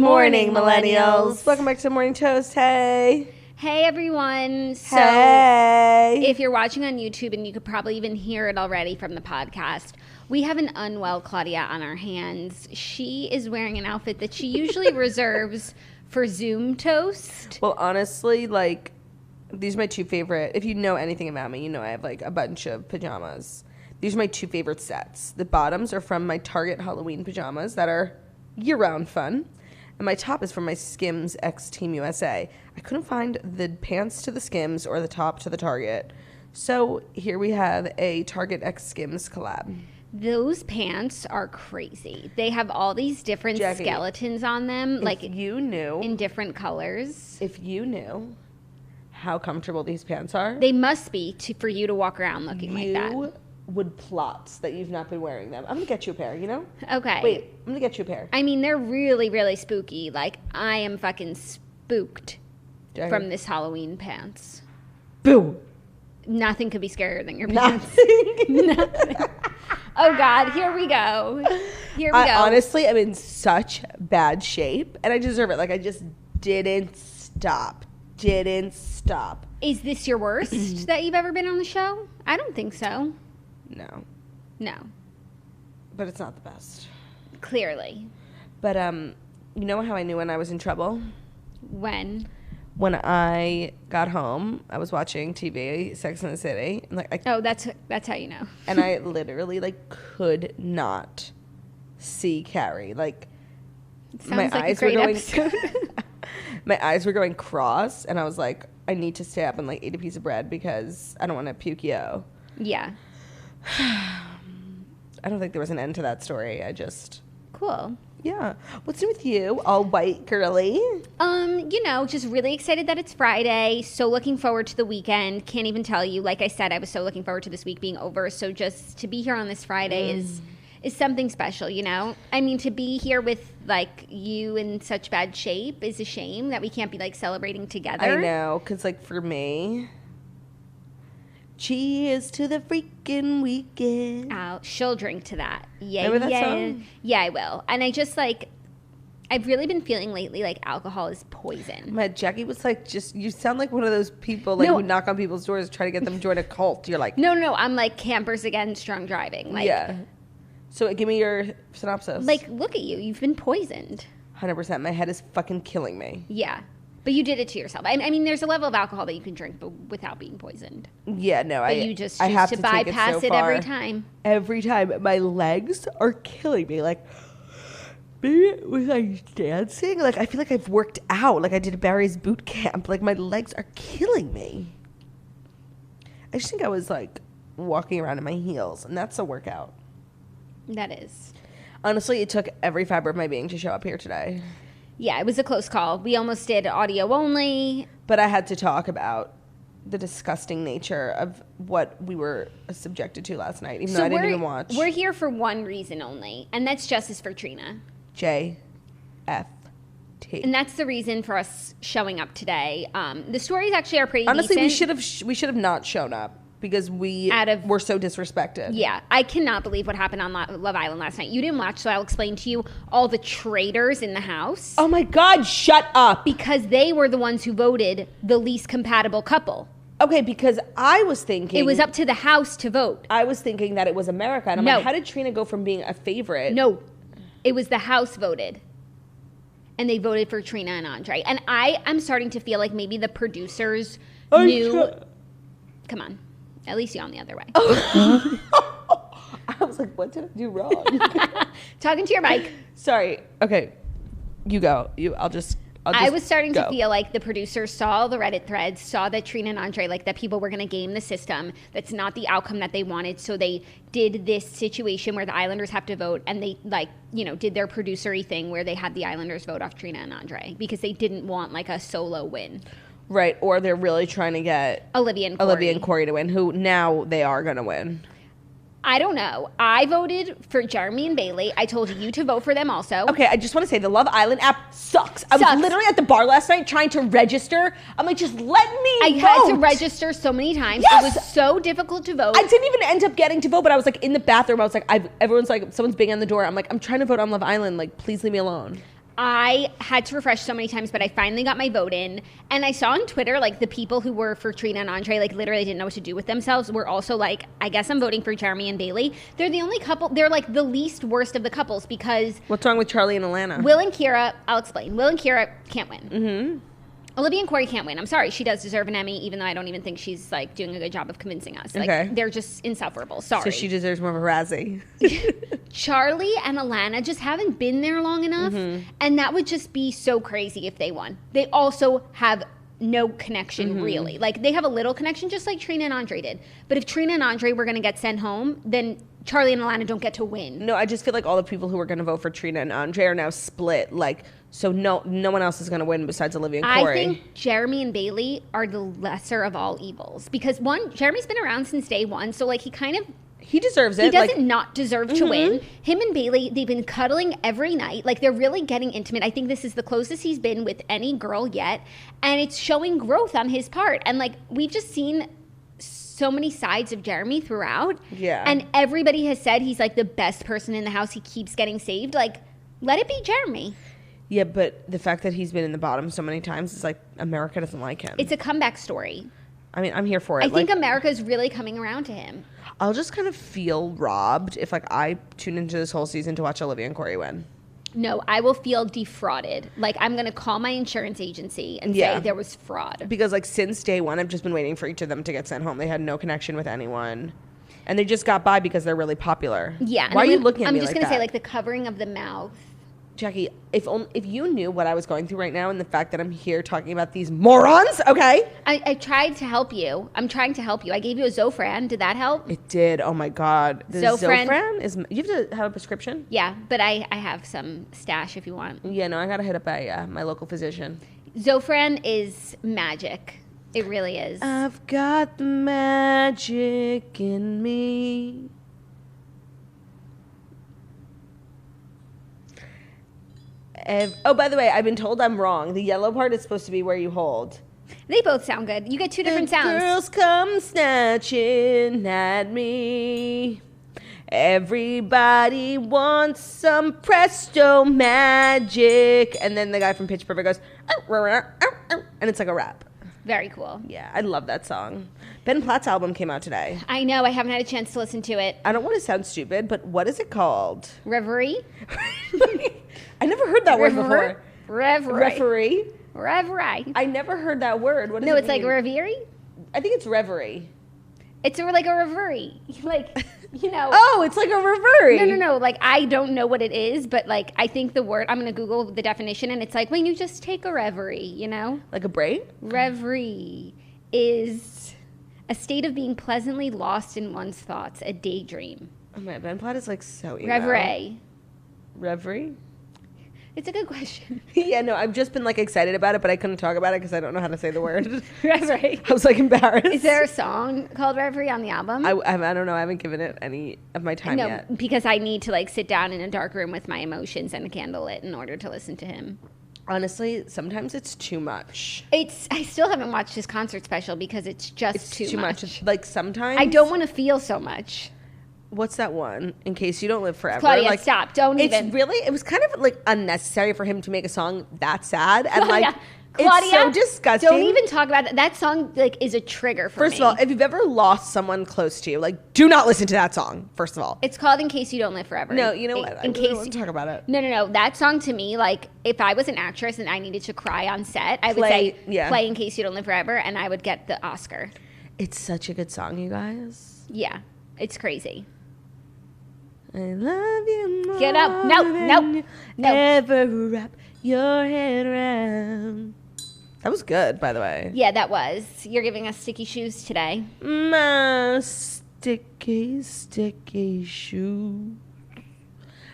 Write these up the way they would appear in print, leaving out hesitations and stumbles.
morning, millennials. Welcome back to Morning Toast. Hey. Hey, everyone. So if you're watching on YouTube, and you could probably even hear it already from the podcast, we have an unwell Claudia on our hands. She is wearing an outfit that she usually reserves for Zoom toast. Well, honestly, like, these are my two favorite. If you know anything about me, you know I have, like, a bunch of pajamas. These are my two favorite sets. The bottoms are from my Target Halloween pajamas that are year-round fun. And my top is from my Skims X Team USA. I couldn't find the pants to the Skims or the top to the Target. So here we have a Target X Skims collab. Those pants are crazy. They have all these different skeletons on them. Like, you knew. In different colors. If you knew how comfortable these pants are. They must be for you to walk around looking like that. You would plot that you've not been wearing them. I'm going to get you a pair, you know? Okay. Wait, I'm going to get you a pair. I mean, they're really, really spooky. Like, I am fucking spooked from this Halloween pants. Boom. Nothing could be scarier than your pants. Nothing. Oh, God. Here we go. Honestly, I'm in such bad shape, and I deserve it. Like, I just didn't stop. Is this your worst that you've ever been on the show? I don't think so. No. But it's not the best. Clearly. But, you know how I knew when I was in trouble? When I got home, I was watching TV, Sex and the City. And that's how you know. And I literally, like, could not see Carrie. Like, my eyes were going... My eyes were going cross, and I was like, I need to stay up and, like, eat a piece of bread because I don't want to puke yo. Yeah. I don't think there was an end to that story. Cool. Yeah. What's new with you? All white girly? Just really excited that it's Friday. So looking forward to the weekend. Can't even tell you. Like I said, I was so looking forward to this week being over. So just to be here on this Friday is something special, you know? I mean, to be here with, like, you in such bad shape is a shame that we can't be, like, celebrating together. I know, because, like, for me, cheers to the freaking weekend. She'll drink to that. Yeah, remember that song? Yeah, I will. And I just, like, I've really been feeling lately like alcohol is poison. Jackie was like, you sound like one of those people, like, who knock on people's doors, try to get them to join a cult. You're like... No, I'm like campers against drunk driving. Like, yeah. So give me your synopsis. Like, look at you. You've been poisoned. 100%. My head is fucking killing me. Yeah. But you did it to yourself. I mean, there's a level of alcohol that you can drink but without being poisoned. Yeah, no. But you just choose to bypass it every time. Every time. My legs are killing me. Like, maybe with, like, dancing. Like, I feel like I've worked out. Like, I did Barry's boot camp. Like, my legs are killing me. I just think I was, like, walking around in my heels. And that's a workout. That is. Honestly, it took every fiber of my being to show up here today. Yeah, it was a close call. We almost did audio only. But I had to talk about the disgusting nature of what we were subjected to last night, even though I didn't even watch. We're here for one reason only, and that's justice for Trina. JFT. And that's the reason for us showing up today. The stories actually are pretty Honestly, decent. we should have not shown up. Because we were so disrespected. Yeah. I cannot believe what happened on Love Island last night. You didn't watch, so I'll explain to you all the traitors in the house. Oh, my God. Shut up. Because they were the ones who voted the least compatible couple. Okay, because I was thinking... It was up to the house to vote. I was thinking that it was America. And I'm like, how did Trina go from being a favorite? No. It was the house voted. And they voted for Trina and Andre. And I'm starting to feel like maybe the producers knew... Come on. At least you're on the other way. I was like, what did I do wrong? Talking to your mic. Sorry. Okay. You go. I was starting to feel like the producers saw the Reddit threads, saw that Trina and Andre, like, that people were going to game the system. That's not the outcome that they wanted. So they did this situation where the Islanders have to vote, and they, like, did their producer-y thing where they had the Islanders vote off Trina and Andre because they didn't want, like, a solo win. Right, or they're really trying to get Olivia and Corey to win, who now they are going to win. I don't know. I voted for Jeremy and Bailey. I told you to vote for them also. Okay, I just want to say the Love Island app sucks. I was literally at the bar last night trying to register. I'm like, just let me vote. I had to register so many times. Yes! It was so difficult to vote. I didn't even end up getting to vote, but I was like in the bathroom. I was like, everyone's like, someone's banging on the door. I'm like, I'm trying to vote on Love Island. Like, please leave me alone. I had to refresh so many times, but I finally got my vote in. And I saw on Twitter, like, the people who were for Trina and Andre, like, literally didn't know what to do with themselves, were also like, I guess I'm voting for Jeremy and Bailey. They're the only couple, they're, like, the least worst of the couples because... What's wrong with Charlie and Alana? Will and Kira, I'll explain. Will and Kira can't win. Mm-hmm. Olivia and Corey can't win. I'm sorry. She does deserve an Emmy, even though I don't even think she's, like, doing a good job of convincing us. Like, okay. They're just insufferable. Sorry. So she deserves more of a Razzie. Charlie and Alana just haven't been there long enough, and that would just be so crazy if they won. They also have no connection, really. Like, they have a little connection, just like Trina and Andre did. But if Trina and Andre were going to get sent home, then Charlie and Alana don't get to win. No, I just feel like all the people who were going to vote for Trina and Andre are now split. Like, so no one else is going to win besides Olivia and Corey. I think Jeremy and Bailey are the lesser of all evils. Because, one, Jeremy's been around since day one, so, like, he deserves it. He doesn't not deserve to win. Him and Bailey, they've been cuddling every night. Like, they're really getting intimate. I think this is the closest he's been with any girl yet. And it's showing growth on his part. And, like, we've just seen so many sides of Jeremy throughout. Yeah. And everybody has said he's, like, the best person in the house. He keeps getting saved. Like, let it be Jeremy. Yeah, but the fact that he's been in the bottom so many times is like, America doesn't like him. It's a comeback story. I mean, I'm here for it. I think America's really coming around to him. I'll just kind of feel robbed if, like, I tune into this whole season to watch Olivia and Corey win. No, I will feel defrauded. Like, I'm going to call my insurance agency and say there was fraud. Because, like, since day one, I've just been waiting for each of them to get sent home. They had no connection with anyone. And they just got by because they're really popular. Yeah. Why are you looking at me I'm just like going to that? say, like, the covering of the mouth. Jackie, if you knew what I was going through right now and the fact that I'm here talking about these morons, okay? I tried to help you. I'm trying to help you. I gave you a Zofran. Did that help? It did. Oh, my God. The Zofran is... You have to have a prescription? Yeah, but I have some stash if you want. Yeah, no, I got to hit up my local physician. Zofran is magic. It really is. I've got the magic in me. Oh, by the way, I've been told I'm wrong. The yellow part is supposed to be where you hold. They both sound good. You get two different sounds. Girls come snatching at me. Everybody wants some presto magic. And then the guy from Pitch Perfect goes, and it's like a rap. Very cool. Yeah, I love that song. Ben Platt's album came out today. I know. I haven't had a chance to listen to it. I don't want to sound stupid, but what is it called? Reverie? I never heard that word before. Reverie. Reverie. I never heard that word. What does it it's mean? like Reverie? I think it's Reverie. It's like a Reverie. Like, you know. Oh, it's like a Reverie. No. Like, I don't know what it is, but, like, I think the word, I'm going to Google the definition, and it's like when you just take a reverie, you know? Like a break? Reverie is a state of being pleasantly lost in one's thoughts, a daydream. Oh, my, Ben Platt is, like, so emo. Reverie? It's a good question. Yeah, no, I've just been, like, excited about it, but I couldn't talk about it because I don't know how to say the word. Reverie. I was, like, embarrassed. Is there a song called Reverie on the album? I don't know. I haven't given it any of my time yet. Because I need to, like, sit down in a dark room with my emotions and a candle lit in order to listen to him. Honestly, sometimes it's too much. I still haven't watched his concert special because it's just too much. Like, sometimes... I don't want to feel so much. What's that one? In Case You Don't Live Forever. Claudia, like, stop. Don't even. It was kind of, like, unnecessary for him to make a song that sad. And, Claudia, like, it's so disgusting. Don't even talk about it. That song, like, is a trigger for me. First of all, if you've ever lost someone close to you, like, do not listen to that song, first of all. It's called In Case You Don't Live Forever. No, you know what? I really want to talk about it. No. That song, to me, like, if I was an actress and I needed to cry on set, I would say, play In Case You Don't Live Forever, and I would get the Oscar. It's such a good song, you guys. Yeah. It's crazy. I love you more. Get up. No. Never wrap your head around. That was good, by the way. Yeah, that was. You're giving us sticky shoes today. My sticky shoe.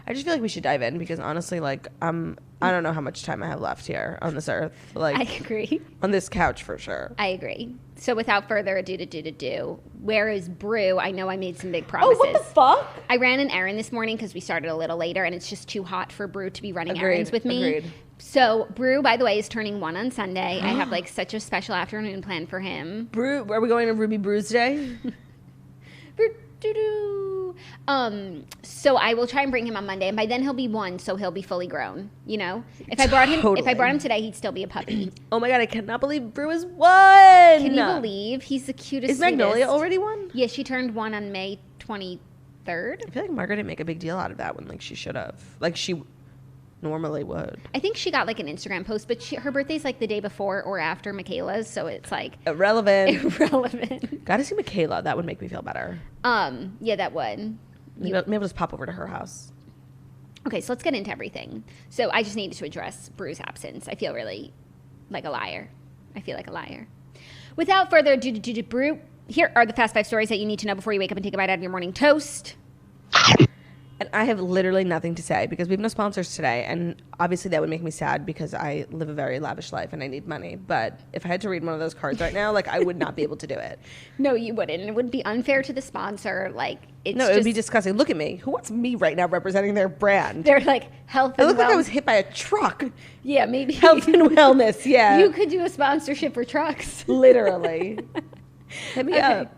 I just feel like we should dive in because honestly, like, I don't know how much time I have left here on this earth. Like, I agree. On this couch for sure. I agree. So without further ado, where is Brew? I know I made some big promises. Oh, what the fuck? I ran an errand this morning because we started a little later and it's just too hot for Brew to be running errands with me. Agreed. So Brew, by the way, is turning 1 on Sunday. I have like such a special afternoon planned for him. Brew, are we going to Ruby Brew's Day? Doo-doo. So I will try and bring him on Monday, and by then he'll be 1, so he'll be fully grown. You know, if I brought him today, he'd still be a puppy. Oh my god, I cannot believe Brew is 1. Can you believe he's the cutest? Is Magnolia sweetest. already 1? Yeah, she turned 1 on May 23rd. I feel like Margaret didn't make a big deal out of that one, like she should have. Like she normally would. I think she got like an Instagram post, but her birthday's like the day before or after Michaela's, so it's like irrelevant. Gotta see Michaela. That would make me feel better. Yeah, that would. Maybe I'll just pop over to her house. Okay, so let's get into everything. So I just needed to address Brew's absence. I feel really like a liar. Without further ado, Brew, here are the fast 5 stories that you need to know before you wake up and take a bite out of your morning toast. And I have literally nothing to say because we have no sponsors today. And obviously that would make me sad because I live a very lavish life and I need money. But if I had to read one of those cards right now, like I would not be able to do it. No, you wouldn't. It would be unfair to the sponsor. Like it would be disgusting. Look at me. Who wants me right now representing their brand? They're like health and I look like I was hit by a truck. Yeah, maybe. Health and wellness, yeah. You could do a sponsorship for trucks. Literally. Hit me up.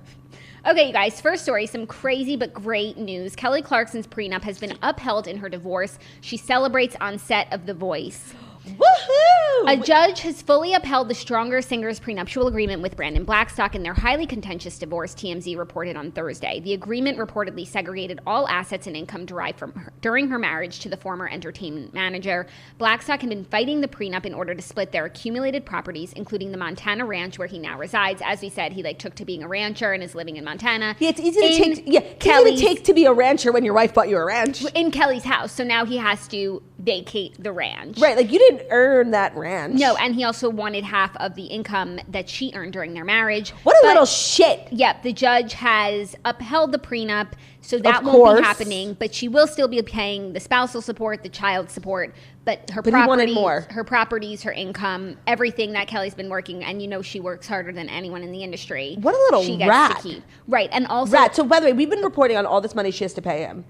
Okay, you guys, first story, some crazy but great news. Kelly Clarkson's prenup has been upheld in her divorce. She celebrates on set of The Voice. Woohoo! A judge has fully upheld the Stronger Singers prenuptial agreement with Brandon Blackstock in their highly contentious divorce, TMZ reported on Thursday. The agreement reportedly segregated all assets and income derived from her during her marriage to the former entertainment manager. Blackstock had been fighting the prenup in order to split their accumulated properties, including the Montana ranch where he now resides. As we said, he took to being a rancher and is living in Montana. Yeah, it's easy to take to be a rancher when your wife bought you a ranch. In Kelly's house. So now he has to vacate the ranch. Right, like you didn't earn that ranch. No, and he also wanted half of the income that she earned during their marriage. What a little shit. Yep, the judge has upheld the prenup, so that won't be happening, but she will still be paying the spousal support, the child support, but her properties, her income, everything that Kelly's been working, and she works harder than anyone in the industry. What a little she gets rat. to keep. Right, and also... Rat. So, by the way, we've been reporting on all this money she has to pay him.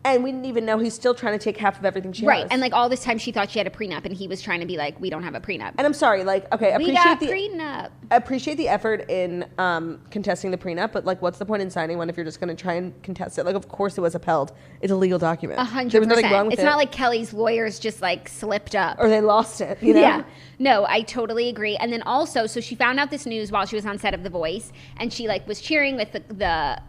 And we didn't even know he's still trying to take half of everything she has. Right, and all this time she thought she had a prenup, and he was trying to be like, we don't have a prenup. And I'm sorry, okay, we got prenup. I appreciate the effort in contesting the prenup, but what's the point in signing one if you're just going to try and contest it? Of course it was upheld. It's a legal document. 100%. There was nothing wrong with it. It's not like Kelly's lawyers just slipped up. Or they lost it, you know? Yeah. No, I totally agree. And then also, so she found out this news while she was on set of The Voice, and she was cheering with the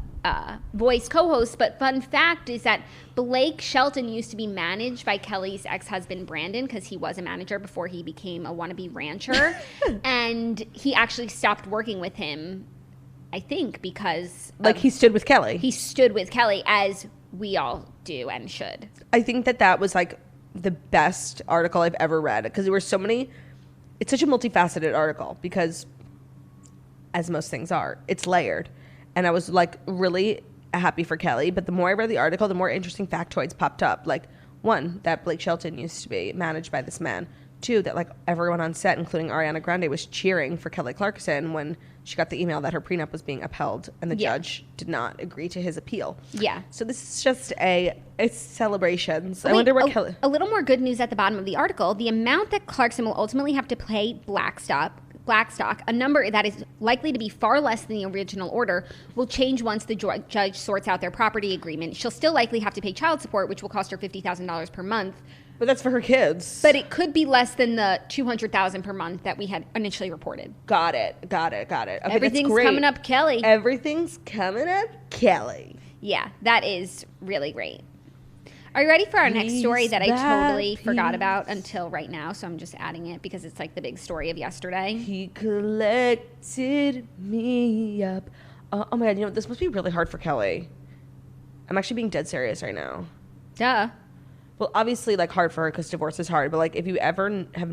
Voice co-host, but fun fact is that Blake Shelton used to be managed by Kelly's ex-husband Brandon because he was a manager before he became a wannabe rancher, and he actually stopped working with him, I think, because he stood with Kelly. He stood with Kelly, as we all do and should. I think that was the best article I've ever read because there were so many. It's such a multifaceted article because, as most things are, it's layered. And I was really happy for Kelly. But the more I read the article, the more interesting factoids popped up. 1, that Blake Shelton used to be managed by this man. 2, that everyone on set, including Ariana Grande, was cheering for Kelly Clarkson when she got the email that her prenup was being upheld and the judge did not agree to his appeal. Yeah. So this is just it's celebrations. I wonder what Kelly... A little more good news at the bottom of the article. The amount that Clarkson will ultimately have to pay Blackstock, a number that is likely to be far less than the original order, will change once the judge sorts out their property agreement. She'll still likely have to pay child support, which will cost her $50,000 per month. But that's for her kids. But it could be less than the $200,000 per month that we had initially reported. Got it. Okay, everything's coming up, Kelly. Everything's coming up, Kelly. Yeah, that is really great. Are you ready for our next story that I totally forgot about until right now? So I'm just adding it because it's the big story of yesterday. He collected me up. Oh my God, this must be really hard for Kelly. I'm actually being dead serious right now. Duh. Well, obviously hard for her because divorce is hard. But if you ever have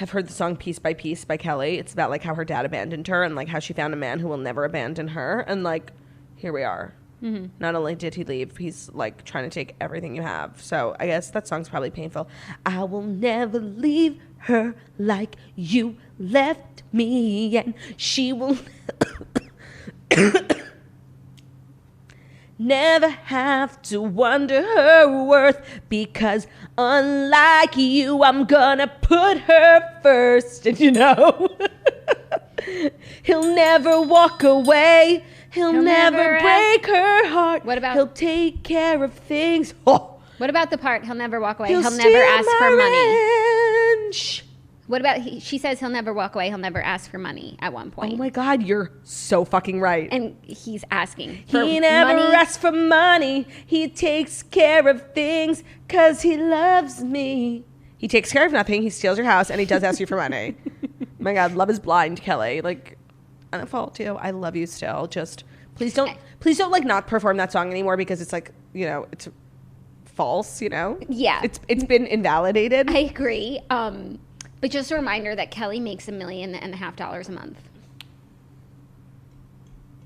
heard the song Piece by Piece by Kelly, it's about how her dad abandoned her and how she found a man who will never abandon her. And here we are. Mm-hmm. Not only did he leave, he's trying to take everything you have. So I guess that song's probably painful. I will never leave her like you left me, and she will never have to wonder her worth, because unlike you, I'm gonna put her first. And he'll never walk away. He'll never break her heart. What about... He'll take care of things. Oh. What about the part, he'll never walk away? He'll He'll never ask for money. ranch. What about, she says he'll never walk away. He'll never ask for money at one point. Oh my God, you're so fucking right. And he's asking for He never money. asks for money. He takes care of things because he loves me. He takes care of nothing. He steals your house and he does ask you for money. My God, love is blind, Kelly. Like, I'm at fault too. I love you still. Just please don't like not perform that song anymore because it's like, you know, it's false, you know? Yeah. It's been invalidated. I agree. But just a reminder that Kelly makes $1.5 million a month.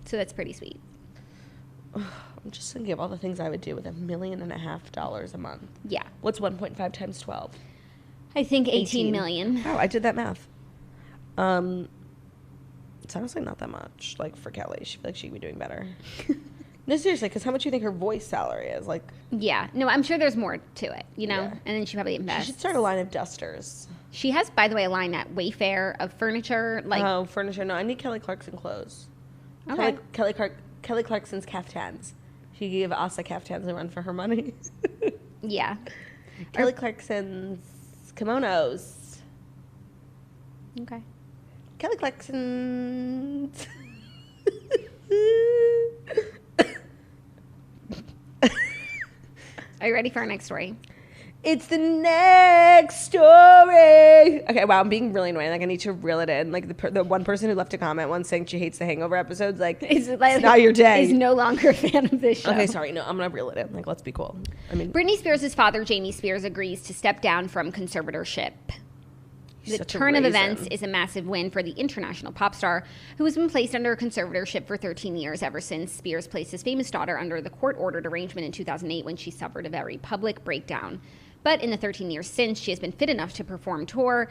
So that's pretty sweet. I'm just thinking of all the things I would do with $1.5 million a month. Yeah. What's 1.5 times 12? I think 18 million. Oh, I did that math. It's honestly not that much. Like for Kelly, she feel like she could be doing better. No, seriously, because how much do you think her voice salary is? Like, Yeah. No, I'm sure there's more to it, you know? Yeah. And then she probably invests. she should start a line of dusters. She has, by the way, a line at Wayfair of furniture. Like, Oh, furniture. No, I need Kelly Clarkson clothes. okay. Kelly Clarkson's caftans. She gave Asa caftans a run for her money. Yeah. Kelly Clarkson's kimonos. Okay. Kelly Clarkson's. Are you ready for our next story? It's the next story. Okay, wow, I'm being really annoying. Like, I need to reel it in. Like, the one person who left a comment once saying she hates the Hangover episodes, like, it's not your day. Is no longer a fan of this show. Okay, sorry. No, I'm going to reel it in. Like, let's be cool. I mean, Britney Spears' father, Jamie Spears, agrees to step down from conservatorship. The turn of events is a massive win for the international pop star, who has been placed under conservatorship for 13 years ever since Spears placed his famous daughter under the court-ordered arrangement in 2008 when she suffered a very public breakdown. But in the 13 years since, she has been fit enough to perform tour,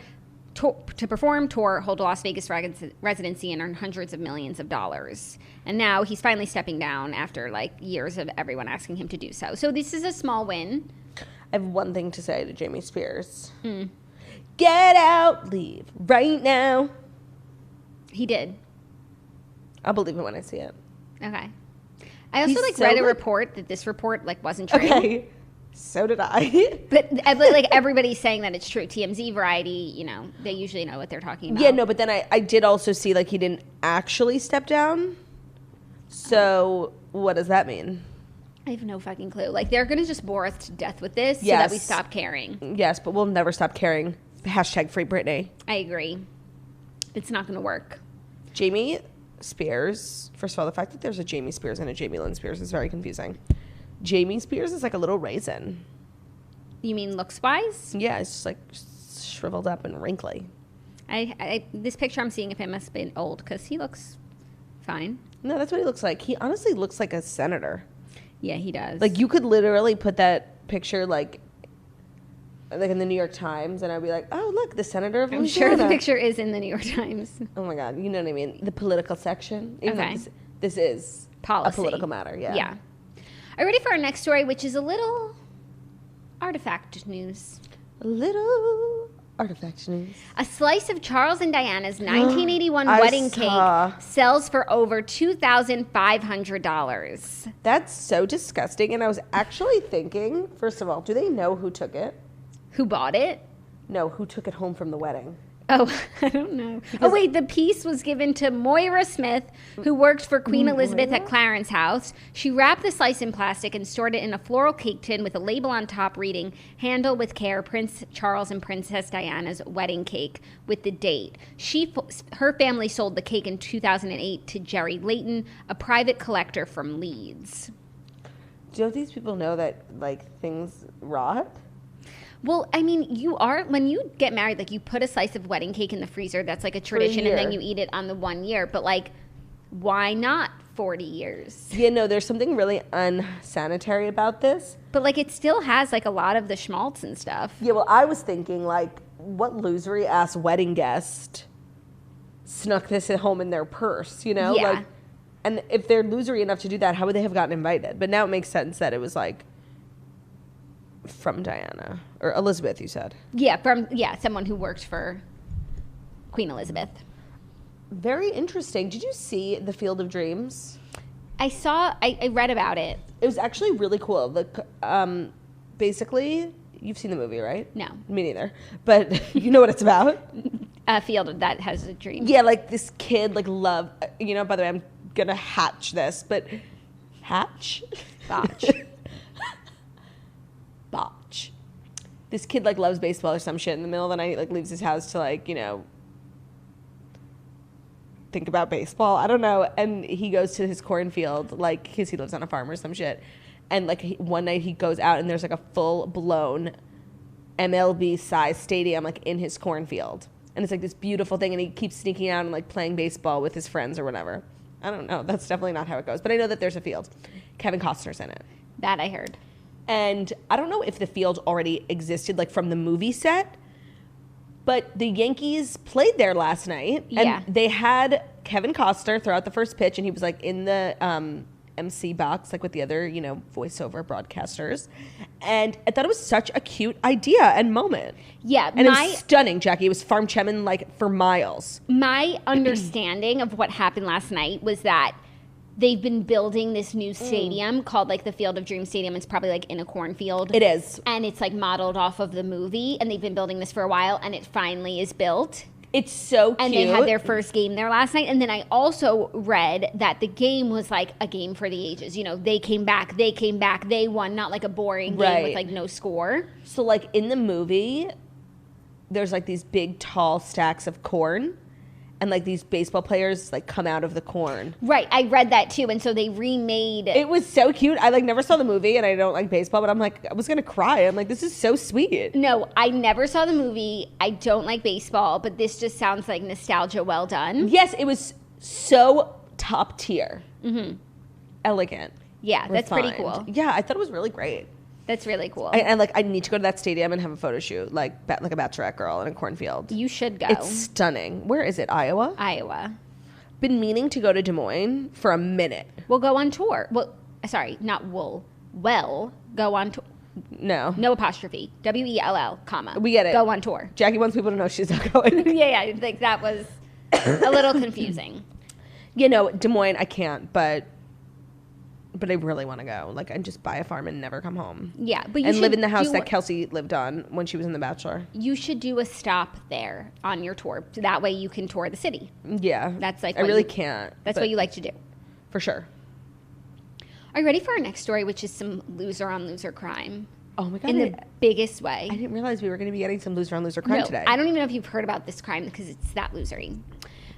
hold a Las Vegas residency, and earn hundreds of millions of dollars. And now he's finally stepping down after like years of everyone asking him to do so. So this is a small win. I have one thing to say to Jamie Spears. Get out, leave right now. He did. I'll believe it when I see it. Okay. I also He's read so a good. report that this report like wasn't true. Okay. So did I. But like everybody's saying that it's true. TMZ, Variety, you know, they usually know what they're talking about. Yeah, no, but then I did also see like he didn't actually step down. So what does that mean? I have no fucking clue. Like they're going to just bore us to death with this so Yes. that we stop caring. Yes, but we'll never stop caring. Hashtag free Britney. I agree. It's not going to work. Jamie Spears, first of all, the fact that there's a Jamie Spears and a Jamie Lynn Spears is very confusing. Jamie Spears is like a little raisin. You mean looks-wise? Yeah, it's just like shriveled up and wrinkly. This picture I'm seeing of him must have been old because he looks fine. No, that's what he looks like. He honestly looks like a senator. Yeah, he does. Like you could literally put that picture like in the New York Times and I'd be like, oh, look, the senator of I'm Louisiana. sure the picture is in the New York Times. Oh my God, you know what I mean? The political section. Even Okay. though this is Policy. a political matter. Yeah. Yeah. Are you ready for our next story, which is a little artifact news? A little artifact news. A slice of Charles and Diana's 1981 I wedding saw. cake sells for over $2,500. That's so disgusting. And I was actually thinking, first of all, do they know who took it? Who bought it? No, who took it home from the wedding? Oh, I don't know. Oh, wait, the piece was given to Moira Smith, who worked for Queen Elizabeth at Clarence House. She wrapped the slice in plastic and stored it in a floral cake tin with a label on top reading, "Handle with care, Prince Charles and Princess Diana's wedding cake," with the date. Her family sold the cake in 2008 to Jerry Layton, a private collector from Leeds. Do these people know that, like, things rot? Well, I mean, when you get married, like you put a slice of wedding cake in the freezer, that's like a tradition, and then you eat it on the 1 year. But like, why not 40 years? Yeah, no, there's something really unsanitary about this. But like, it still has like a lot of the schmaltz and stuff. Yeah, well, I was thinking, like, what losery ass wedding guest snuck this at home in their purse, you know? Yeah. Like, and if they're losery enough to do that, how would they have gotten invited? But now it makes sense that it was like from Diana or Elizabeth, you said. Yeah, someone who worked for Queen Elizabeth. Very interesting. Did you see The Field of Dreams? I read about it. It was actually really cool. Basically, you've seen the movie, right? No. Me neither. But you know what it's about? A field that has a dream. Yeah, like this kid, like love, by the way, I'm going to hatch this, but hatch? Botch. Botch. This kid, like, loves baseball or some shit. In the middle of the night, like, leaves his house to, like, think about baseball. I don't know. And he goes to his cornfield, like, because he lives on a farm or some shit. And, like, one night he goes out and there's, like, a full-blown MLB-size stadium, like, in his cornfield. And it's, like, this beautiful thing. And he keeps sneaking out and, like, playing baseball with his friends or whatever. I don't know. That's definitely not how it goes. But I know that there's a field. Kevin Costner's in it. That I heard. And I don't know if the field already existed, like, from the movie set. But the Yankees played there last night. And they had Kevin Costner throw out the first pitch. And he was, like, in the MC box, like, with the other, voiceover broadcasters. And I thought it was such a cute idea and moment. Yeah. And it was stunning, Jackie. It was Farm Chemin, like, for miles. My understanding of what happened last night was that they've been building this new stadium called, like, the Field of Dreams Stadium. It's probably, like, in a cornfield. It is. And it's, like, modeled off of the movie. And they've been building this for a while. And it finally is built. It's so cute. And they had their first game there last night. And then I also read that the game was, like, a game for the ages. They came back, they won. Not, like, a boring game with, like, no score. So, like, in the movie, there's, like, these big, tall stacks of corn. And, like, these baseball players, like, come out of the corn. Right. I read that, too. And so they remade... It was so cute. I, like, never saw the movie, and I don't like baseball, but I'm, like, I was going to cry. I'm, like, this is so sweet. No, I never saw the movie. I don't like baseball, but this just sounds like nostalgia well done. Yes, it was so top tier. Mm-hmm. Elegant. Yeah, that's refined. pretty cool. Yeah, I thought it was really great. That's really cool. And I need to go to that stadium and have a photo shoot, like a bachelorette girl in a cornfield. You should go. It's stunning. Where is it? Iowa? Iowa. Been meaning to go to Des Moines for a minute. We'll go on tour. Well, sorry, not we'll. Well, go on tour. No. No apostrophe. WELL, comma. We get it. Go on tour. Jackie wants people to know she's not going. yeah, I think that was a little confusing. Des Moines, I can't, but I really want to go. Like, and just buy a farm and never come home. Yeah, but and live in the house that Kelsey lived on when she was in The Bachelor. You should do a stop there on your tour. So that way you can tour the city. Yeah. That's like I really can't. That's what you like to do. For sure. Are you ready for our next story, which is some loser on loser crime? Oh my God. In the biggest way. I didn't realize we were going to be getting some loser on loser crime today. I don't even know if you've heard about this crime because it's that losery.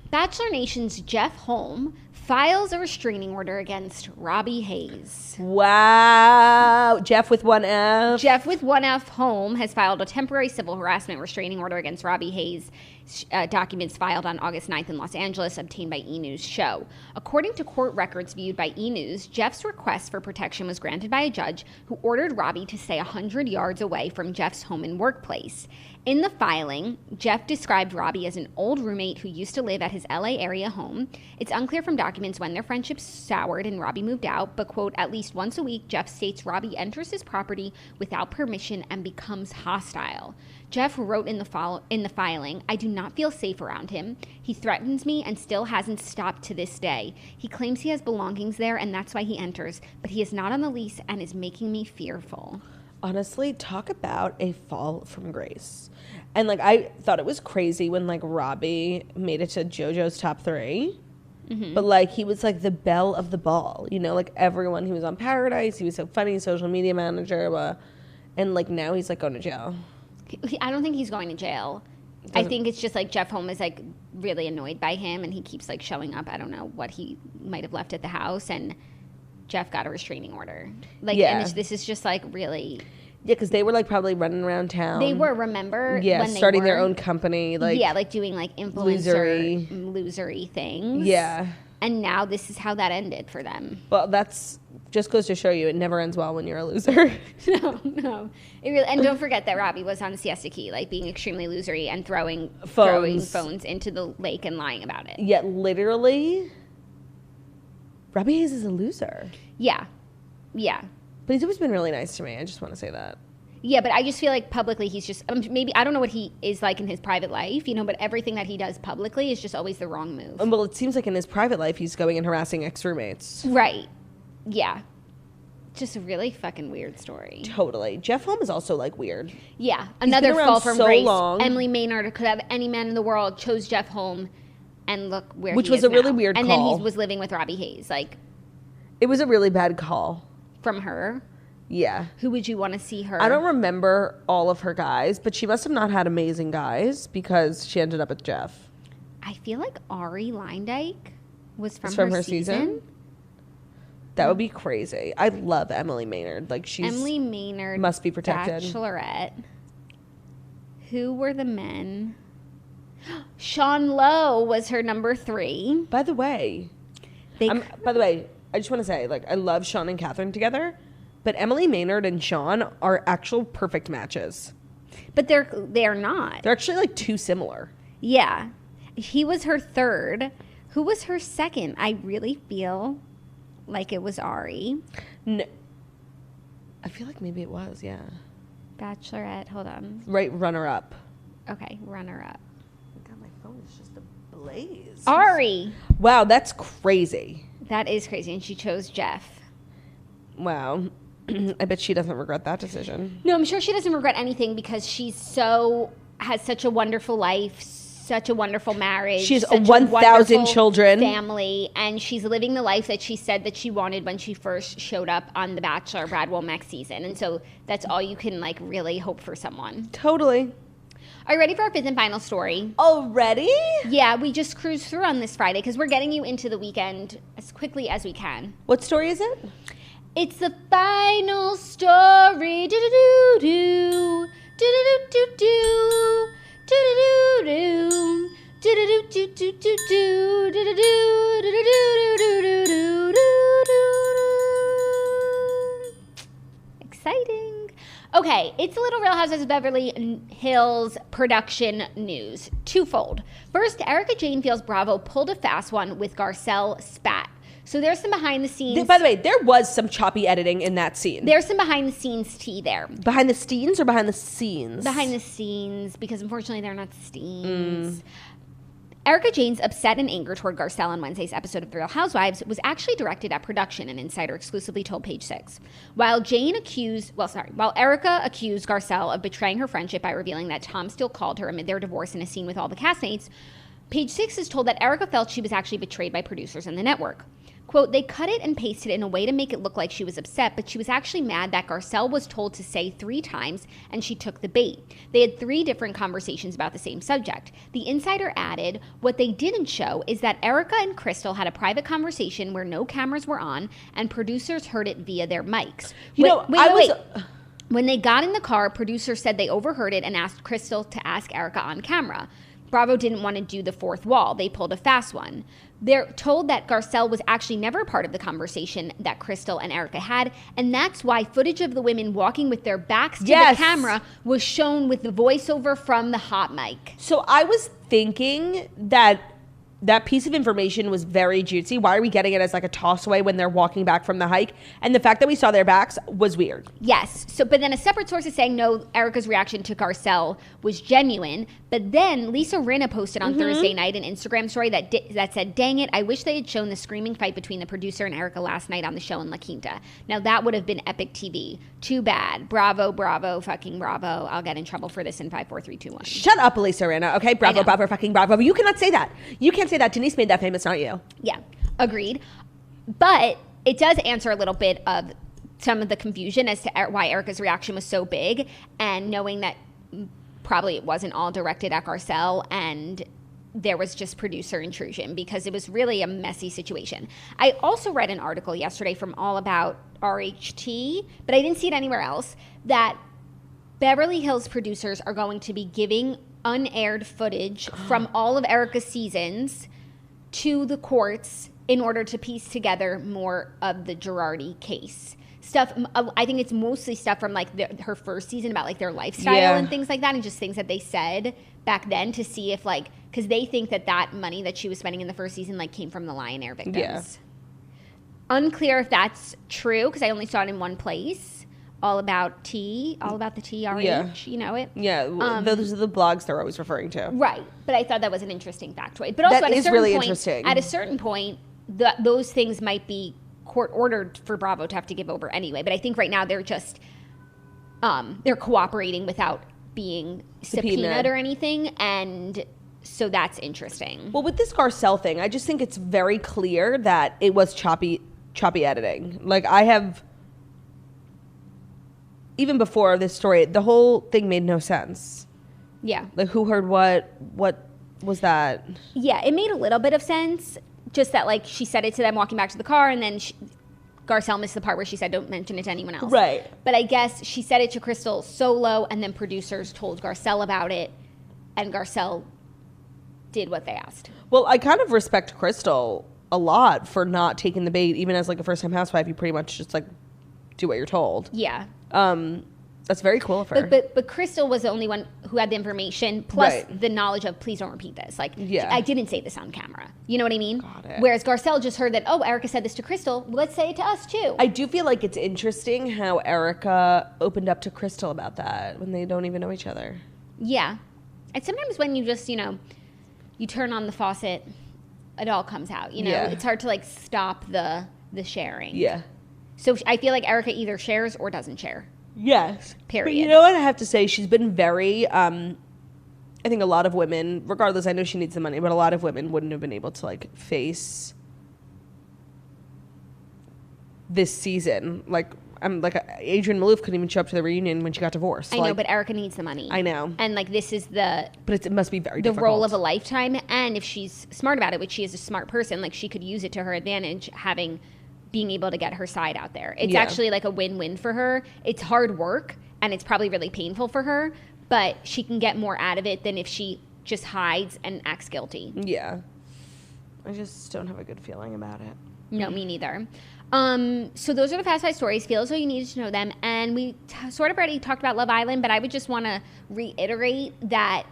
Bachelor Nation's Jeff Holm files a restraining order against Robby Hayes. Wow. Jeff with one F. Jeff with one F Holm has filed a temporary civil harassment restraining order against Robby Hayes. Documents filed on August 9th in Los Angeles, obtained by E! News show. According to court records viewed by E! News, Jeff's request for protection was granted by a judge who ordered Robby to stay 100 yards away from Jeff's home and workplace. In the filing, Jeff described Robby as an old roommate who used to live at his LA area home. It's unclear from documents when their friendship soured and Robby moved out, but, quote, at least once a week, Jeff states Robby enters his property without permission and becomes hostile. Jeff wrote in the filing, I do not feel safe around him. He threatens me and still hasn't stopped to this day. He claims he has belongings there and that's why he enters, but he is not on the lease and is making me fearful. Honestly, talk about a fall from grace. And, like, I thought it was crazy when, like, Robby made it to JoJo's top 3. Mm-hmm. But, like, he was, like, the belle of the ball. Like, everyone, he was on Paradise. He was so funny, social media manager. Blah. And, like, now he's, like, going to jail. I don't think he's going to jail. I think it's just, like, Jeff Holm is, like, really annoyed by him. And he keeps, like, showing up. I don't know what he might have left at the house. And Jeff got a restraining order. Like, and this is just, like, really... Yeah, because they were, like, probably running around town. They were, remember? Yeah, when starting their own company. Like, yeah, like doing, like, influencer, losery things. Yeah. And now this is how that ended for them. Well, that's just goes to show you it never ends well when you're a loser. No. It really, and don't forget that Robby was on Siesta Key, like, being extremely losery and throwing phones into the lake and lying about it. Yet, literally, Robby Hayes is a loser. Yeah. Yeah. But he's always been really nice to me. I just want to say that. Yeah, but I just feel like publicly he's just maybe I don't know what he is like in his private life, you know, but everything that he does publicly is just always the wrong move. Well, it seems like in his private life he's going and harassing ex-roommates. Right. Yeah. Just a really fucking weird story. Totally. Jeff Holm is also like weird. Yeah. Another fall from so grace. long. Emily Maynard could have any man in the world, chose Jeff Holm, and look where Which he was is a really now. weird and call. And then he was living with Robby Hayes. Like, it was a really bad call. From her. Yeah. Who would you want to see her? I don't remember all of her guys, but she must have not had amazing guys because she ended up with Jeff. I feel like Ari Leindyke was from her season. That would be crazy. I love Emily Maynard. Like, she's Emily Maynard must be protected. Bachelorette. Who were the men? Sean Lowe was her number 3. By the way, I just want to say, like, I love Sean and Catherine together, but Emily Maynard and Sean are actual perfect matches. But they're not. They're actually like too similar. Yeah. He was her 3rd. Who was her 2nd? I really feel like it was Ari. No. I feel like maybe it was, yeah. Bachelorette, hold on. Right, runner-up. Okay, runner-up. God, my phone is just ablaze. Ari! Wow, that's crazy. That is crazy, and she chose Jeff. Wow. I bet she doesn't regret that decision. No, I'm sure she doesn't regret anything because has such a wonderful life, such a wonderful marriage. She has 1,000 children. Family, and she's living the life that she said that she wanted when she first showed up on The Bachelor, Brad Womack's season. And so that's all you can, like, really hope for someone. Totally. Are you ready for our 5th and final story? Already? Yeah, we just cruised through on this Friday because we're getting you into the weekend as quickly as we can. What story is it? It's the final story. Do-do-do-do. Do-do-do-do-do. Do-do-do-do. Do-do-do-do-do-do. Do-do-do-do-do-do-do-do-do-do. Exciting. Okay, it's a Little Real Housewives of Beverly Hills production news. Twofold. First, Erika Jayne feels Bravo pulled a fast one with Garcelle spat. So there's some behind the scenes. By the way, there was some choppy editing in that scene. There's some behind the scenes tea there. Behind the scenes or behind the scenes? Behind the scenes, because unfortunately they're not scenes. Erika Jayne's upset and anger toward Garcelle on Wednesday's episode of The Real Housewives was actually directed at production, an insider exclusively told Page Six. While Erika accused Garcelle of betraying her friendship by revealing that Tom still called her amid their divorce in a scene with all the castmates, Page Six is told that Erika felt she was actually betrayed by producers and the network. Quote, they cut it and pasted it in a way to make it look like she was upset, but she was actually mad that Garcelle was told to say 3 times and she took the bait. They had 3 different conversations about the same subject. The insider added, what they didn't show is that Erika and Crystal had a private conversation where no cameras were on and producers heard it via their mics. Wait. When they got in the car, producers said they overheard it and asked Crystal to ask Erika on camera. Bravo didn't want to do the 4th wall. They pulled a fast one. They're told that Garcelle was actually never part of the conversation that Crystal and Erika had, and that's why footage of the women walking with their backs to the camera was shown with the voiceover from the hot mic. So I was thinking that piece of information was very juicy. Why are we getting it as like a toss away when they're walking back from the hike? And the fact that we saw their backs was weird. Yes. So, but then a separate source is saying no, Erika's reaction to Garcelle was genuine. But then Lisa Rinna posted on Thursday night an Instagram story that said, dang it, I wish they had shown the screaming fight between the producer and Erika last night on the show in La Quinta. Now that would have been epic TV. Too bad. Bravo, fucking bravo. I'll get in trouble for this in 5, 4, 3, 2, 1. Shut up, Lisa Rinna. Okay, bravo, fucking bravo. You cannot say that. You can't say that. Denise made that famous, not you. Yeah, agreed. But it does answer a little bit of some of the confusion as to why Erika's reaction was so big, and knowing that probably it wasn't all directed at Garcelle and there was just producer intrusion, because it was really a messy situation. I also read an article yesterday from All About RHT, but I didn't see it anywhere else, that Beverly Hills producers are going to be giving unaired footage from all of Erika's seasons to the courts in order to piece together more of the Girardi case. Stuff, I think it's mostly stuff from like her first season about like their lifestyle and things like that, and just things that they said back then to see if like, because they think that money that she was spending in the first season like came from the Lion Air victims. Yeah. Unclear if that's true because I only saw it in one place, All About Tea, All About the Tea, RH, you know it? Yeah, those are the blogs they're always referring to. Right, but I thought that was an interesting factoid. But also That is really interesting. At a certain point, those things might be court ordered for Bravo to have to give over anyway. But I think right now they're just, they're cooperating without being subpoenaed or anything, and so that's interesting. Well, with this Garcelle thing, I just think it's very clear that it was choppy editing. Like, I have... Even before this story, the whole thing made no sense. Yeah. Like, who heard what? What was that? Yeah, it made a little bit of sense. Just that, like, she said it to them walking back to the car, and then Garcelle missed the part where she said, don't mention it to anyone else. Right. But I guess she said it to Crystal solo, and then producers told Garcelle about it, and Garcelle did what they asked. Well, I kind of respect Crystal a lot for not taking the bait. Even as, like, a first-time housewife, you pretty much just, like, do what you're told. Yeah. That's very cool of her. But Crystal was the only one who had the information, plus the knowledge of, please don't repeat this. Like, I didn't say this on camera. You know what I mean? Got it. Whereas Garcelle just heard that, oh, Erika said this to Crystal. Let's say it to us, too. I do feel like it's interesting how Erika opened up to Crystal about that when they don't even know each other. Yeah. And sometimes when you just, you turn on the faucet, it all comes out. It's hard to, like, stop the sharing. Yeah. So I feel like Erika either shares or doesn't share. Yes. Period. But you know what I have to say? She's been very, I think a lot of women, regardless, I know she needs the money, but a lot of women wouldn't have been able to, like, face this season. Like, Adrienne Maloof couldn't even show up to the reunion when she got divorced. I know, but Erika needs the money. I know. And, like, this is But it must be very difficult. The role of a lifetime. And if she's smart about it, which she is a smart person, like, she could use it to her advantage, being able to get her side out there. It's actually like a win-win for her. It's hard work, and it's probably really painful for her, but she can get more out of it than if she just hides and acts guilty. Yeah. I just don't have a good feeling about it. No, me neither. So those are the Fast Five stories. Feel as though you needed to know them. And we sort of already talked about Love Island, but I would just want to reiterate that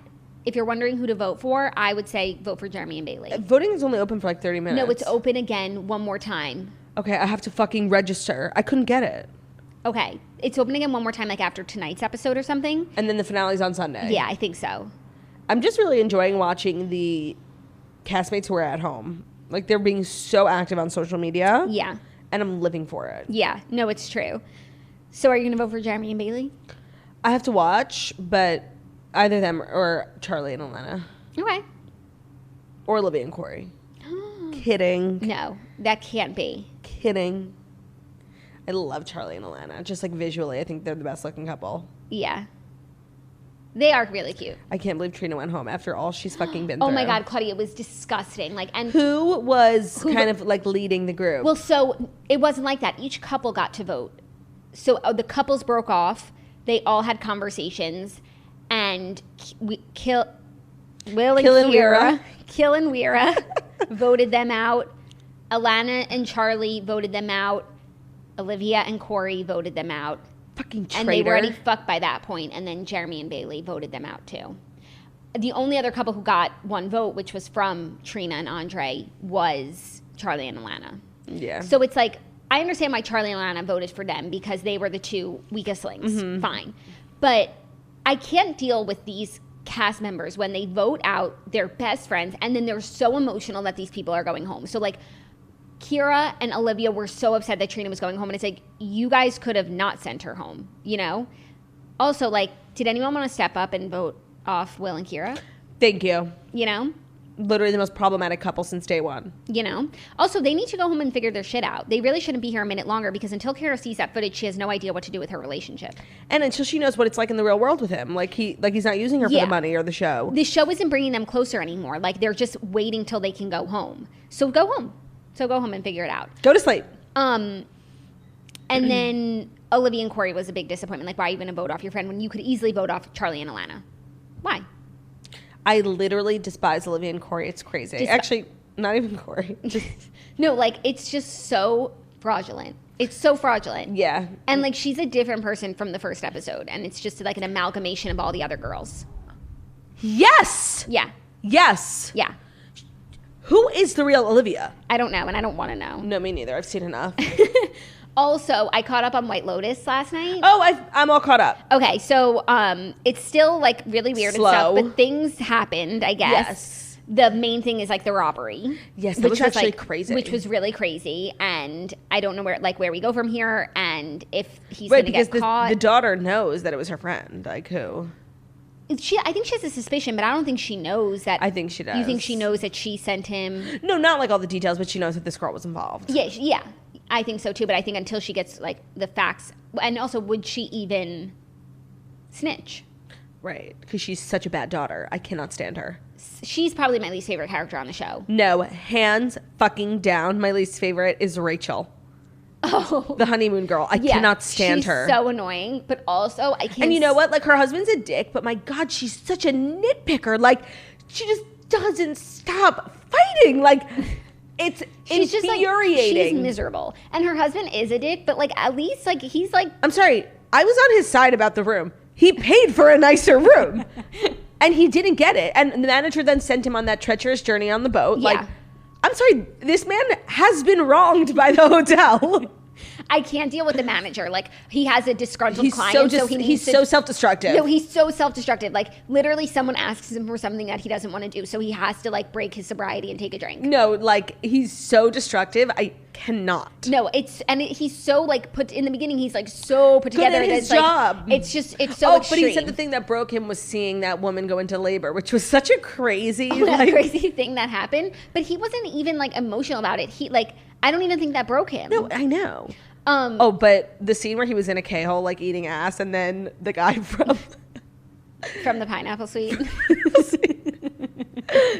if you're wondering who to vote for, I would say vote for Jeremy and Bailey. Voting is only open for like 30 minutes. No, it's open again one more time. Okay, I have to fucking register. I couldn't get it. Okay. It's open again one more time, like after tonight's episode or something. And then the finale's on Sunday. Yeah, I think so. I'm just really enjoying watching the castmates who are at home. Like, they're being so active on social media. Yeah. And I'm living for it. Yeah. No, it's true. So are you going to vote for Jeremy and Bailey? I have to watch, but either them or Charlie and Alana. Okay. Or Olivia and Corey. Kidding. No, that can't be. Kidding. I love Charlie and Alana. Just, like, visually, I think they're the best looking couple. Yeah. They are really cute. I can't believe Trina went home after all she's fucking been through. Oh my God, Claudia, it was disgusting. Like, and who was kind of like leading the group? Well, so it wasn't like that. Each couple got to vote. So the couples broke off. They all had conversations, and Kill and Weira voted them out. Alana and Charlie voted them out. Olivia and Corey voted them out. Fucking traitor. And they were already fucked by that point, and then Jeremy and Bailey voted them out too. The only other couple who got one vote, which was from Trina and Andre, was Charlie and Alana. Yeah. So it's like, I understand why Charlie and Alana voted for them, because they were the two weakest links. Mm-hmm. Fine. But I can't deal with these cast members when they vote out their best friends, and then they're so emotional that these people are going home. So, like, Kira and Olivia were so upset that Trina was going home, and it's like, you guys could have not sent her home, you know? Also, like, did anyone want to step up and vote off Will and Kira? Thank you. You know? Literally the most problematic couple since day one. You know? Also, they need to go home and figure their shit out. They really shouldn't be here a minute longer, because until Kira sees that footage, she has no idea what to do with her relationship. And until she knows what it's like in the real world with him. Like, he's not using her for the money or the show. The show isn't bringing them closer anymore. Like, they're just waiting till they can go home. So go home. So go home and figure it out. Go to sleep. And then Olivia and Corey was a big disappointment. Like, why are you going to vote off your friend when you could easily vote off Charlie and Alana? Why? I literally despise Olivia and Corey. It's crazy. Actually, not even Corey. No, like, it's just so fraudulent. It's so fraudulent. Yeah. And, like, she's a different person from the first episode. And it's just, like, an amalgamation of all the other girls. Yes! Yeah. Yes! Yeah. Who is the real Olivia? I don't know, and I don't want to know. No, me neither. I've seen enough. Also, I caught up on White Lotus last night. Oh, I'm all caught up. Okay, so it's still like really weird and stuff, Slow. but things happened, I guess. Yes. The main thing is like the robbery. Yes, that was actually like, crazy. Which was really crazy, and I don't know where we go from here, and if he's Right, going to get because caught. the daughter knows that it was her friend. Like, who? I think she has a suspicion, but I don't think she knows that. I think she does. You think she knows that she sent him? No, not like all the details, but she knows that this girl was involved. Yeah, I think so too. But I think until she gets like the facts, and also would she even snitch? Right, because she's such a bad daughter. I cannot stand her. She's probably my least favorite character on the show. No, hands fucking down. My least favorite is Rachel. Oh, the honeymoon girl. I cannot stand her. She's so annoying, but also I can't. And you know what? Like, her husband's a dick, but my God, she's such a nitpicker. Like, she just doesn't stop fighting. Like, it's she's infuriating. Just like, she's miserable, and her husband is a dick, but like at least like he's like. I'm sorry. I was on his side about the room. He paid for a nicer room, and he didn't get it. And the manager then sent him on that treacherous journey on the boat. Yeah. Like, I'm sorry. This man has been wronged by the hotel. I can't deal with the manager. Like, he has a disgruntled He's client, he's so self-destructive. No, he's so self-destructive. Like, literally someone asks him for something that he doesn't want to do, so he has to, like, break his sobriety and take a drink. No, like, he's so destructive. I cannot. No, he's so, like, in the beginning, he's, like, so put together. Good at his job. Like, it's so extreme. But he said the thing that broke him was seeing that woman go into labor, which was such a crazy, crazy thing that happened. But he wasn't even, like, emotional about it. I don't even think that broke him. No, I know. But the scene where he was in a K-hole, like, eating ass, and then the guy from the Pineapple Suite.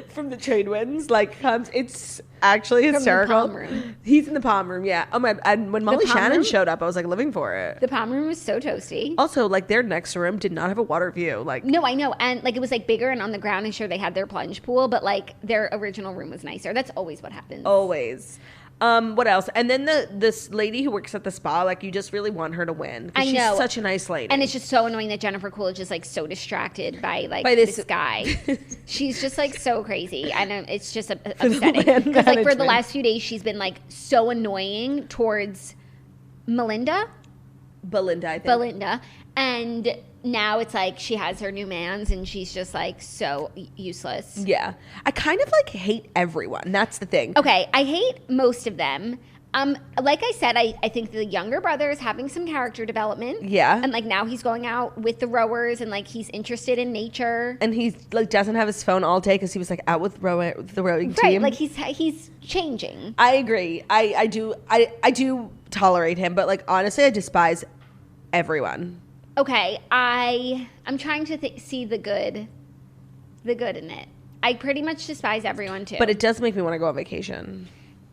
from the Trade Winds, like, comes. It's actually hysterical. From the palm room. He's in the palm room, yeah. Oh my! And when Molly Shannon showed up, I was like living for it. The palm room was so toasty. Also, like, their next room did not have a water view. Like, no, I know, and like it was like bigger and on the ground. And sure, they had their plunge pool, but like their original room was nicer. That's always what happens. Always. What else? And then this lady who works at the spa, like, you just really want her to win. I know. She's such a nice lady. And it's just so annoying that Jennifer Coolidge is, like, so distracted by this guy. She's just, like, so crazy. And it's just upsetting. Because, like, for the last few days, she's been, like, so annoying towards Belinda, I think. And now it's like she has her new mans and she's just like so useless. Yeah. I kind of like hate everyone. That's the thing. Okay. I hate most of them. Like I said, I think the younger brother is having some character development. Yeah. And like now he's going out with the rowers and like he's interested in nature. And he like doesn't have his phone all day because he was like out with the rowing team. Right. Like he's changing. I agree. I do tolerate him, but like honestly, I despise everyone. Okay, I'm trying to see the good in it. I pretty much despise everyone too. But it does make me want to go on vacation.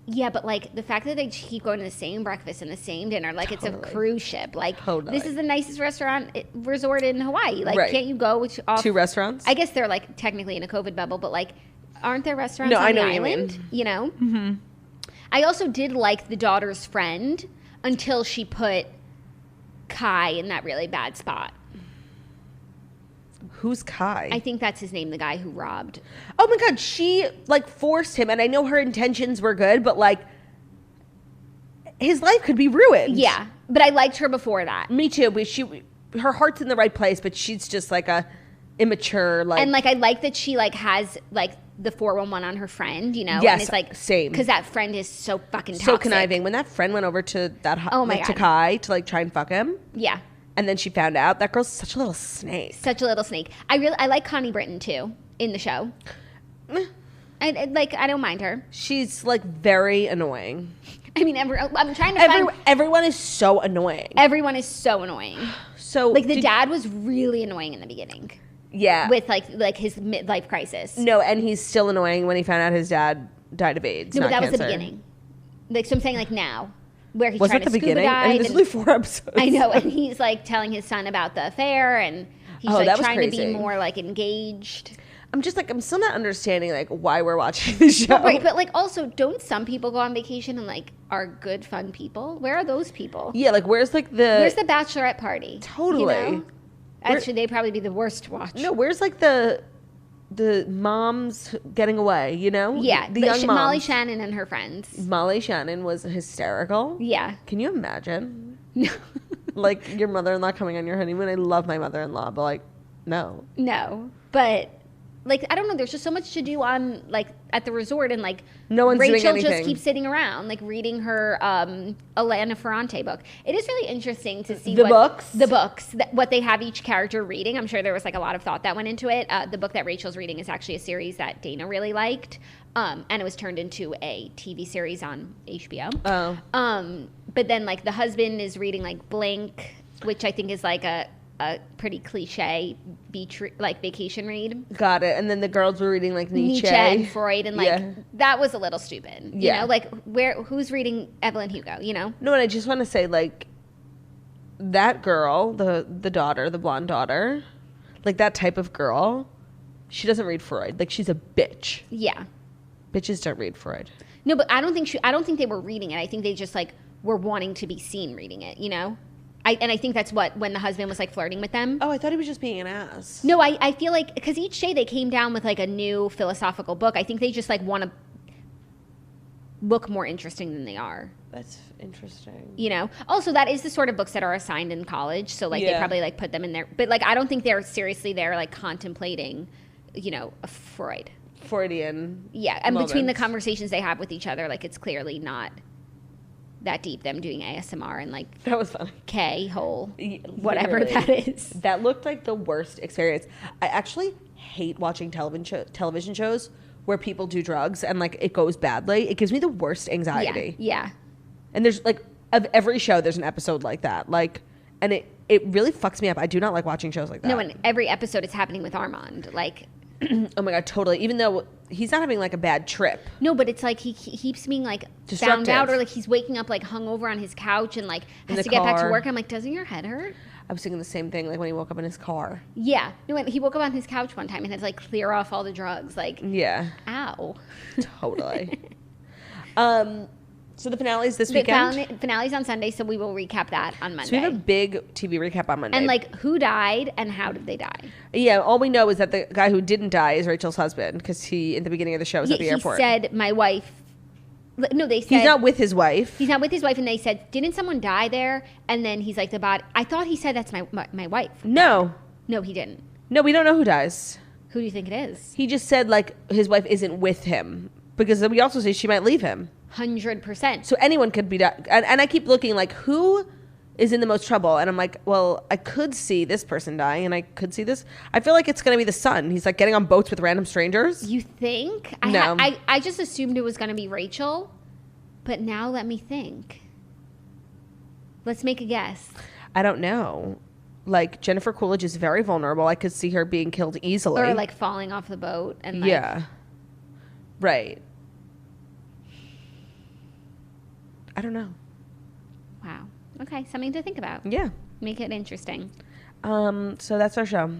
Yeah, but like the fact that they keep going to the same breakfast and the same dinner, like it's a cruise ship. Like this is the nicest resort in Hawaii. Like can't you go off 2 restaurants? I guess they're like technically in a COVID bubble, but like aren't there restaurants on the island? You know? Mm-hmm. I also did like the daughter's friend until she put Kai in that really bad spot. Who's Kai? I think that's his name, the guy who robbed. Oh my God, she like forced him, and I know her intentions were good, but like his life could be ruined. Yeah, but I liked her before that. Me too, but her heart's in the right place, but she's just like a immature like. And like I like that she like has like the 411 on her friend, you know? Yes, and it's like same. Because that friend is so fucking toxic. So conniving. When that friend went over to that to Kai to like try and fuck him. Yeah. And then she found out that girl's such a little snake. Such a little snake. I like Connie Britton too in the show. I don't mind her. She's like very annoying. I mean, I'm trying to find. Everyone is so annoying. Everyone is so annoying. So like the dad was really annoying in the beginning. Yeah. With like his midlife crisis. No, and he's still annoying when he found out his dad died of AIDS. No, but that cancer. was the beginning. Like, so I'm saying like now. Where he's was trying that to the scuba beginning? dive. I mean, there's only 4 episodes. I know, and he's like telling his son about the affair, and he's like trying to be more like engaged. I'm just like, I'm still not understanding like why we're watching the show. Right, but like also, don't some people go on vacation and like are good, fun people? Where are those people? Yeah, like where's the bachelorette party? Totally. You know? Actually, they'd probably be the worst to watch. No, where's like the the moms getting away, you know? Yeah, the young moms. Molly Shannon and her friends. Molly Shannon was hysterical. Yeah. Can you imagine? No. Like, your mother-in-law coming on your honeymoon. I love my mother-in-law, but, like, no. No. But, like, I don't know. There's just so much to do on, like, at the resort. And, like, no one's doing Rachel anything. just keeps sitting around, like, reading her Elena Ferrante book. It is really interesting to see the books, what they have each character reading. I'm sure there was, like, a lot of thought that went into it. The book that Rachel's reading is actually a series that Dana really liked. And it was turned into a TV series on HBO. Oh. But then, like, the husband is reading, like, Blank, which I think is, like, a pretty cliche beach, like, vacation read. Got it. And then the girls were reading, like, Nietzsche and Freud. And, like, that was a little stupid. You know? Like, who's reading Evelyn Hugo, you know? No, and I just want to say, like, that girl, the daughter, the blonde daughter, like, that type of girl, she doesn't read Freud. Like, she's a bitch. Yeah. Bitches don't read Freud. No, but I don't think they were reading it. I think they just, like, were wanting to be seen reading it, you know? I think that's when the husband was, like, flirting with them. Oh, I thought he was just being an ass. No, I feel like, because each day they came down with, like, a new philosophical book. I think they just, like, want to look more interesting than they are. That's interesting. You know? Also, that is the sort of books that are assigned in college. So, like, they probably, like, put them in there. But, like, I don't think they're seriously there, like, contemplating, you know, a Freudian. Yeah. And between the conversations they have with each other, like, it's clearly not that deep, them doing ASMR and, like, that was funny. K-hole, whatever that is. That looked like the worst experience. I actually hate watching television shows where people do drugs and, like, it goes badly. It gives me the worst anxiety. Yeah. And there's, like, of every show, there's an episode like that. Like, and it really fucks me up. I do not like watching shows like that. No, and every episode it's happening with Armand. Like, oh my God, totally. Even though he's not having, like, a bad trip. No, but it's like he keeps being, like, found out, or, like, he's waking up, like, hungover on his couch and, like, has to get back to work. I'm like, doesn't your head hurt? I was thinking the same thing, like, when he woke up in his car. Yeah. No, he woke up on his couch one time and had to, like, clear off all the drugs. Like, yeah. Ow. Totally. So the finale's this weekend? Finale's on Sunday, so we will recap that on Monday. So we have a big TV recap on Monday. And, like, who died and how did they die? Yeah, all we know is that the guy who didn't die is Rachel's husband, because he, in the beginning of the show, was at the airport. He said, my wife... No, they said... He's not with his wife. He's not with his wife, and they said, didn't someone die there? And then he's like, the body... I thought he said that's my wife. No. No, he didn't. No, we don't know who dies. Who do you think it is? He just said, like, his wife isn't with him, because we also say she might leave him. 100%. So anyone could be... And I keep looking, like, who is in the most trouble? And I'm like, well, I could see this person dying, and I could see this. I feel like it's going to be the son. He's, like, getting on boats with random strangers. You think? No. I just assumed it was going to be Rachel, but now let me think. Let's make a guess. I don't know. Like, Jennifer Coolidge is very vulnerable. I could see her being killed easily. Or, like, falling off the boat. And like, yeah. Right. I don't know. Wow. Okay, something to think about. Yeah. Make it interesting. So that's our show.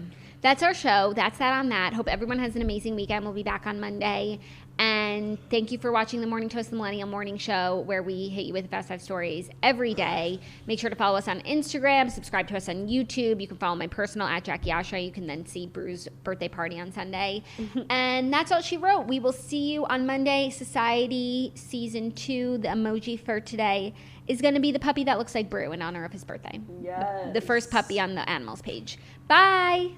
That's our show. That's that on that. Hope everyone has an amazing weekend. We'll be back on Monday. And thank you for watching the Morning Toast, the Millennial Morning Show, where we hit you with the best 5 stories every day. Make sure to follow us on Instagram. Subscribe to us on YouTube. You can follow my personal at Jackie Oshry. You can then see Bruce's birthday party on Sunday. And that's all she wrote. We will see you on Monday. Society Season 2. The emoji for today is going to be the puppy that looks like Brew in honor of his birthday. Yes. The first puppy on the animals page. Bye.